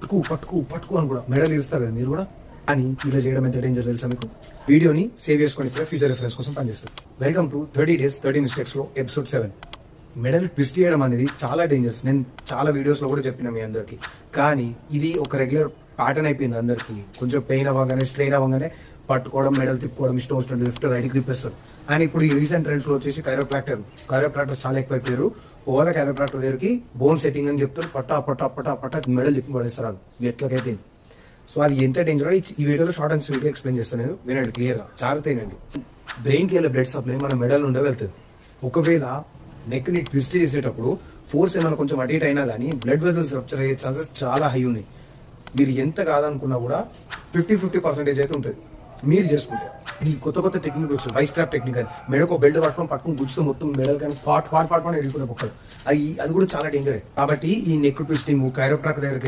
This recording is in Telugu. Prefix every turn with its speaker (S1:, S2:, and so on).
S1: పట్టుకు పట్టుకు పట్టుకు అని కూడా మెడల్ ఇస్తారు కదా మీరు కూడా. అని ఇలా చేయడం ఎంత డేంజర్ తెలుసా మీకు? వీడియోని సేవ్ చేసుకొని ఫ్యూచర్ రిఫరెన్స్ కోసం పనిచేస్తుంది. వెల్కమ్ టు 30 days 30 mistakes లో ఎపిసోడ్ 7. మెడల్ ట్విస్ట్ చేయడం అనేది చాలా డేంజరస్. నేను చాలా వీడియోస్ లో కూడా చెప్పిన మీ అందరికి. కానీ ఇది ఒక రెగ్యులర్ ప్యాటర్న్ అయిపోయింది అందరికి. కొంచెం పెయిన్ అవ్వగానే స్ట్రెయిన్ అవ్వగానే పట్టుకోవడం, మెడల్ తిప్పుకోవడం, ఇష్టం వచ్చినట్టు లెఫ్ట్ రైట్కి తిప్పేస్తారు. అండ్ ఇప్పుడు ఈ రీసెంట్ ట్రెండ్స్ లో వచ్చేసి కైరోప్రాక్టర్స్ చాలా ఎక్కువైపోయారు. ఓలా కైరోప్రాక్టర్ దగ్గరికి బోన్ సెట్టింగ్ అని చెప్తారు. పట్టా మెడల్ తిప్పి పడేస్తారు ఎట్లకైతే. సో అది ఎంత డేంజర్ ఈ వీడియోలో షార్ట్ అండ్ స్వీట్ గా ఎక్స్ప్లెయిన్ చేస్తాను నేను. వినండి క్లియర్ గా. జాగ్రత్తేనండి. బ్రెయిన్ కి వెళ్ళే బ్లడ్ సప్లై మన మెడల్ నుండే వెళ్తుంది. ఒకవేళ నెక్ ని ట్విస్ట్ చేసేటప్పుడు ఫోర్స్ ఏమైనా కొంచెం అటు ఇటు అయినా కానీ బ్లడ్ వెజల్స్ రప్చర్ అయ్యే ఛాన్సెస్ చాలా హై ఉన్నాయి. మీరు ఎంత కాదనుకున్నా కూడా 50% అయితే ఉంటుంది మీరు చేసుకుంటే. ఈ కొత్త టెక్నిక్ వచ్చు, వైస్ ట్రాప్ టెక్నిక్ అని. మెడకు బెల్ట్ పట్టుకొని గుచ్చుతో మొత్తం మెడల్ కానీ పాట్ ఎరుగుకునే పొక్కలు. అది కూడా చాలా డేంజర్. కాబట్టి ఈ నెక్ ట్విస్టింగ్ కైరోప్రాక్టర్ దగ్గరికి